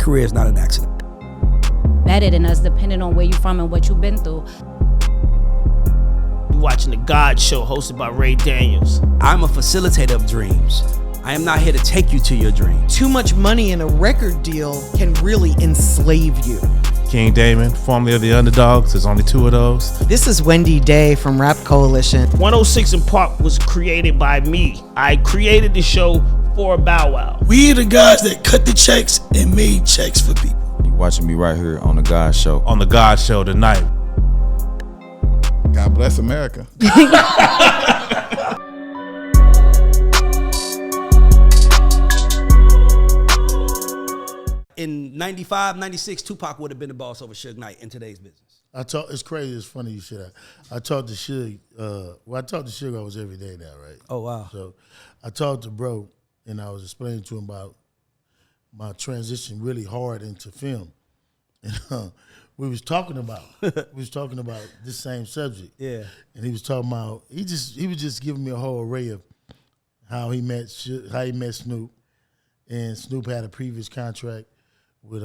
career is not an accident. Better than us, depending on where you're from and what you've been through. You're watching The God Show, hosted by Ray Daniels. I'm a facilitator of dreams. I am not here to take you to your dream. Too much money in a record deal can really enslave you. King Damon, formerly of the Underdogs. There's only 2 of those. This is Wendy Day from Rap Coalition. 106 & Park was created by me. I created the show for Bow Wow. We the guys that cut the checks and made checks for people. You watching me right here on The God Show. On The God Show tonight. God bless America. In 95, 96, Tupac would have been the boss over Suge Knight in today's business. It's crazy. It's funny you say that. I talked to Suge. I talked to Suge almost every day now, right? Oh, wow. So I talked to Bro, and I was explaining to him about my transition really hard into film. And we was talking about this same subject. Yeah. And he was talking about he was just giving me a whole array of how he met Snoop, and Snoop had a previous contract with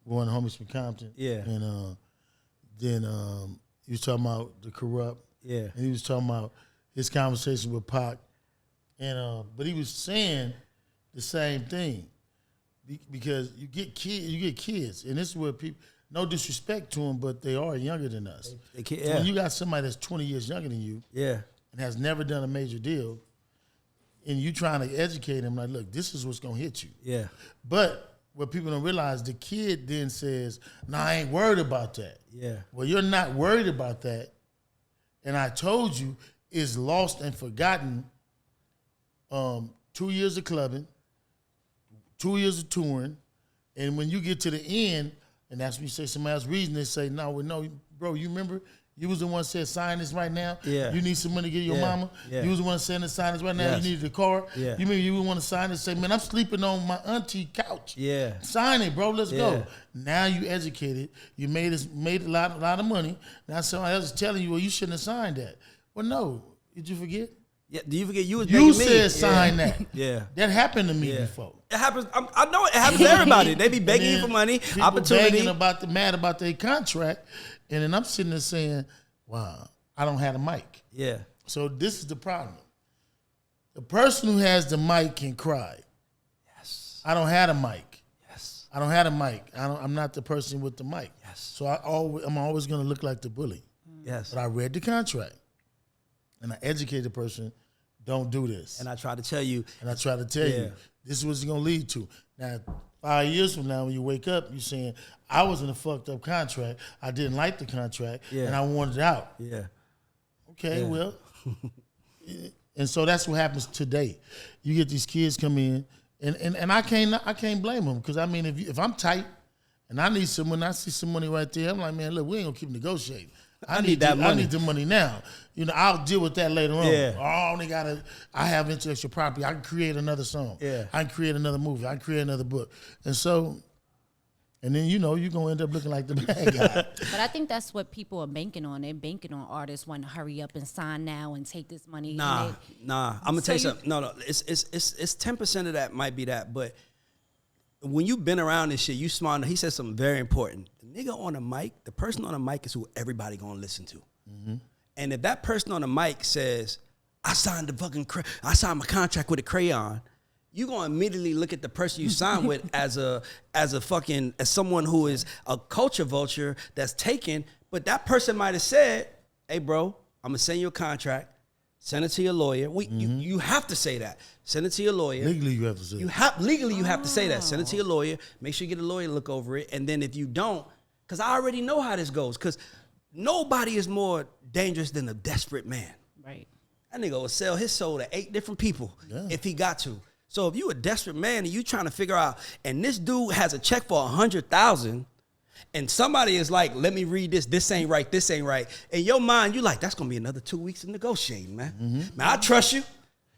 one of the homies from Compton. Yeah. And then he was talking about the Corrupt. Yeah. And he was talking about his conversation with Pac. And but he was saying the same thing. Because you get kids, and this is where people, no disrespect to them, but they are younger than us. Yeah. When you got somebody that's 20 years younger than you, Yeah. and has never done a major deal, and you trying to educate them, like, look, this is what's gonna hit you. Yeah. But what people don't realize, the kid then says, "No, I ain't worried about that." Yeah. Well, you're not worried about that, and I told you, it's lost and forgotten. 2 years of clubbing, 2 years of touring, and when you get to the end, and that's when you say somebody else's reason, they say, no, bro, you remember? You was the one that said, sign this right now. Yeah. You need some money to get your mama. Yeah. You was the one saying to sign this right now. Yes. You needed a car. Yeah. You remember you would want to sign it, say, man, I'm sleeping on my auntie couch. Yeah. Sign it, bro. Let's Yeah. go. Now you educated. You made a lot of money. Now somebody else is telling you, well, you shouldn't have signed that. Well, no. Did you forget? Yeah. Do you forget you was You begging said me? sign that. Yeah. That happened to me before. It happens. I know it happens to everybody. They be begging you for money, opportunity. Begging mad about their contract, and then I'm sitting there saying, "Wow, I don't have a mic." Yeah. So this is the problem. The person who has the mic can cry. Yes. I don't have a mic. Yes. I don't have a mic. I'm not the person with the mic. Yes. So I'm always going to look like the bully. Yes. But I read the contract, and I educated the person. Don't do this. And I try to tell you. And I try to tell you, this is what it's going to lead to. Now, 5 years from now, when you wake up, you're saying, I was in a fucked up contract. I didn't like the contract, and I wanted it out. Yeah. Okay, well. And so that's what happens today. You get these kids come in, and I can't blame them, because, I mean, if I'm tight and I need some money, I see some money right there, I'm like, man, look, we ain't going to keep negotiating. I need that money. I need the money now. You know, I'll deal with that later on. Yeah. I have intellectual property. I can create another song. Yeah. I can create another movie. I can create another book. And so, and then, you know, you're going to end up looking like the bad guy. But I think that's what people are banking on. They're banking on artists wanting to hurry up and sign now and take this money. Nah. I'm going to tell you something. No. It's 10% of that might be that, but when you've been around this shit, you smart enough. He said something very important. The nigga on the mic, the person on the mic is who everybody gonna listen to. Mm-hmm. And if that person on the mic says, I signed my contract with a crayon, you gonna immediately look at the person you signed with as someone who is a culture vulture that's taken. But that person might have said, hey bro, I'm gonna send you a contract. Send it to your lawyer. You have to say that. Send it to your lawyer. Legally, you have to say that. Legally, you have to say that. Send it to your lawyer. Make sure you get a lawyer to look over it. And then if you don't, because I already know how this goes, because nobody is more dangerous than a desperate man. Right. That nigga will sell his soul to 8 different people if he got to. So if you a desperate man and you trying to figure out, and this dude has a check for $100,000, and somebody is like, let me read this. This ain't right. This ain't right. In your mind, you like, that's going to be another 2 weeks of negotiating, man. Mm-hmm. Man, I trust you.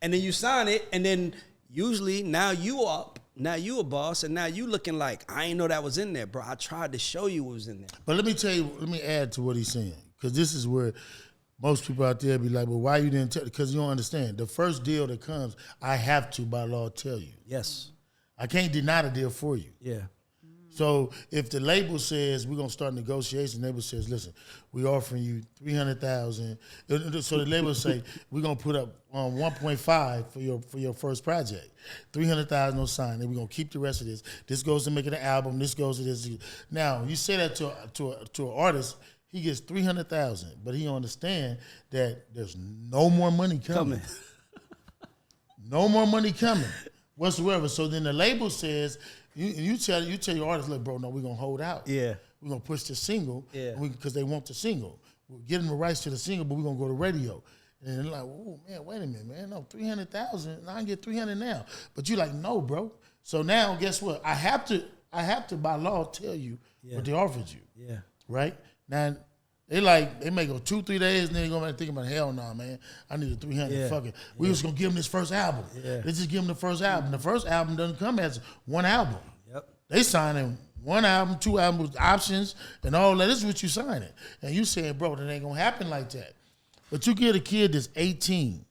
And then you sign it. And then usually now you up. Now you a boss. And now you looking like, I ain't know that was in there, bro. I tried to show you what was in there. But let me add to what he's saying. Because this is where most people out there be like, well, why you didn't tell? Because you don't understand. The first deal that comes, I have to, by law, tell you. Yes. I can't deny the deal for you. Yeah. So if the label says we're gonna start negotiations, the label says, listen, we're offering you $300,000. So the label say we're gonna put up 1.5 for your first project. $300,000 no sign, and we're gonna keep the rest of this. This goes to making an album. This goes to this. Now you say that to an artist, he gets $300,000, but he understand that there's no more money coming. No more money coming whatsoever. So then the label says. You tell your artist, look, bro, no, we're going to hold out. Yeah. We're going to push the single Yeah. because they want the single. We'll get them the rights to the single, but we're going to go to radio. And they're like, oh, man, wait a minute, man. No, $300,000, I can get $300,000 now. But you're like, no, bro. So now, guess what? I have to by law tell you what they offered you. Yeah. Right? Now, they may go 2-3 days and then they're going to think about, hell no, man. I need a $300,000. Yeah. Fuck it. We was going to give them this first album. Yeah. Let's just give them the first album. The first album doesn't come as one album. Yep. They signing one album, 2 albums with options and all that. This is what you signing. And you saying, bro, that ain't going to happen like that. But you get a kid that's 18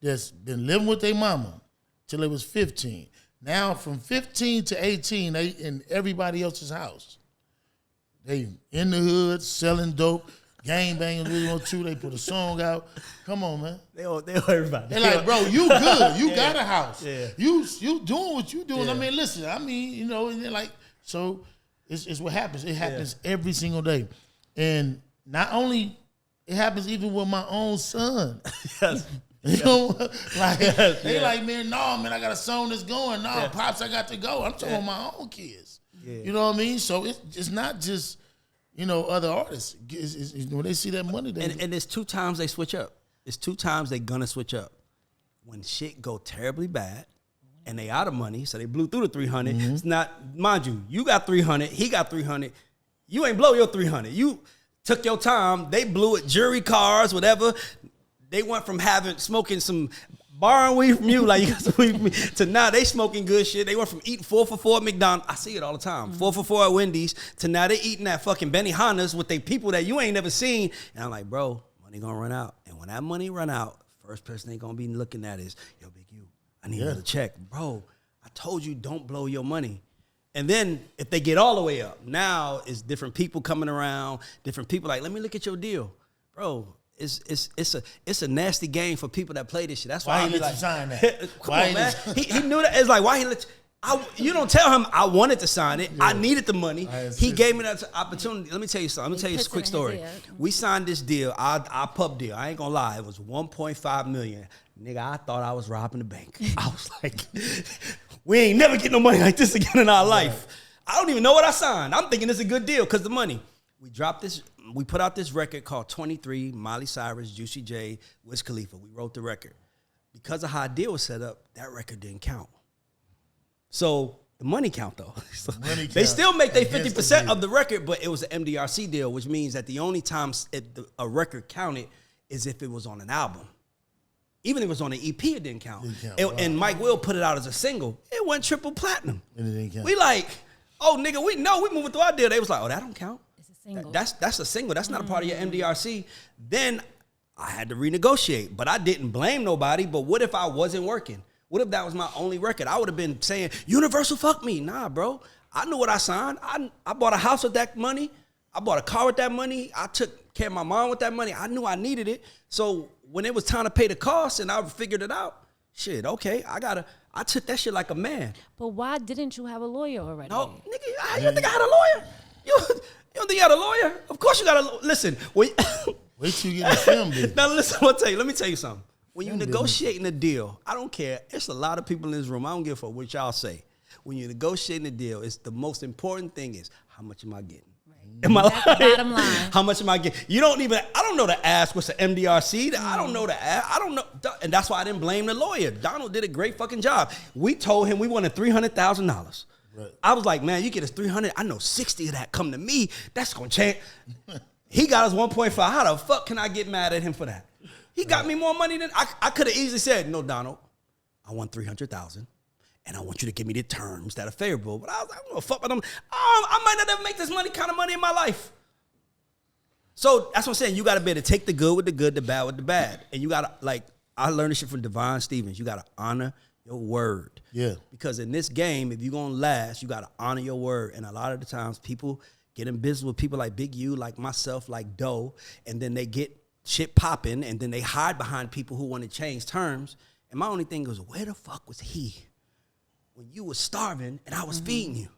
that's been living with their mama till they was 15. Now from 15 to 18, they in everybody else's house. They in the hood, selling dope, gang banging, really want to. They put a song out. Come on, man. They owe everybody. They're like, bro, you good. You got a house. Yeah. You doing what you doing. Yeah. I mean, listen, and they're like, so it's what happens. It happens every single day. And not only, it happens even with my own son. Yes. You know, like they like, man, no, man, I got a song that's going. No, pops, I got to go. I'm talking about my own kids. Yeah. You know what I mean? So it's not just, other artists. It's when they see that money, And there's 2 times they switch up. It's 2 times they gonna switch up. When shit go terribly bad and they out of money, so they blew through the 300. It's not, mind you got 300, he got 300. You ain't blow your 300. You took your time. They blew it, jury cars, whatever. They went from smoking some borrowing weed from you, like you got some weed from me, to now they smoking good shit. They went from eating 4 for $4 at McDonald's. I see it all the time. 4 for $4 at Wendy's to now they eating that fucking Benihana's with they people that you ain't never seen. And I'm like, bro, money gonna run out. And when that money run out, first person they gonna be looking at is, yo, Big U, I need another check. Bro, I told you don't blow your money. And then if they get all the way up, now it's different people coming around, different people like, let me look at your deal. Bro, it's a nasty game for people that play this shit. That's why he let you sign that? Come on, man. He knew that. It's like, why he let you don't tell him I wanted to sign it. I needed the money. He gave me that opportunity. Let me tell you something. Let me tell you a quick story. We signed this deal, our pub deal. I ain't gonna lie. It was $1.5 million. Nigga, I thought I was robbing the bank. I was like, we ain't never get no money like this again in our life. I don't even know what I signed. I'm thinking it's a good deal because the money. We put out this record called 23, Miley Cyrus, Juicy J, Wiz Khalifa. We wrote the record. Because of how our deal was set up, that record didn't count. So the money count, though. So they still make their 50% of the record, but it was an MDRC deal, which means that the only time a record counted is if it was on an album. Even if it was on an EP, it didn't count. And Mike Will put it out as a single. It went triple platinum. And it didn't count. We like, oh, nigga, we moving through our deal. They was like, oh, that don't count. Single. That's a single. That's not a part of your MDRC. Then I had to renegotiate, but I didn't blame nobody. But what if I wasn't working? What if that was my only record? I would have been saying, Universal, fuck me. Nah, bro. I knew what I signed. I bought a house with that money. I bought a car with that money. I took care of my mom with that money. I knew I needed it. So when it was time to pay the cost and I figured it out, shit, okay, I took that shit like a man. But why didn't you have a lawyer already? No, nigga, you think I had a lawyer? You don't think you had a lawyer? Of course you got a listen. Wait till you get the film business. Now listen, let me tell you something. When you're negotiating a deal, I don't care. It's a lot of people in this room. I don't give a fuck what y'all say. When you're negotiating a deal, it's the most important thing is how much am I getting? Right. Am I That's the bottom line. How much am I getting? I don't know to ask what's the MDRC. I don't know to ask. I don't know. And that's why I didn't blame the lawyer. Donald did a great fucking job. We told him we wanted $300,000. Right. I was like, man, you get us 300. I know 60 of that come to me. That's gonna change. He got us 1.5. How the fuck can I get mad at him for that? He got me more money than I could have easily said, no, Donald, I want 300,000, and I want you to give me the terms that are favorable. But I was like, I don't fuck with them. I might not ever make this kind of money in my life. So that's what I'm saying. You got to be able to take the good with the good, the bad with the bad, and you got to I learned this shit from Devon Stevens. You got to honor Your word. Yeah. Because in this game, if you're going to last, you got to honor your word. And a lot of the times people get in business with people like Big U, like myself, like Doe, and then they get shit popping, and then they hide behind people who want to change terms. And my only thing was, where the fuck was he when you was starving and I was feeding you?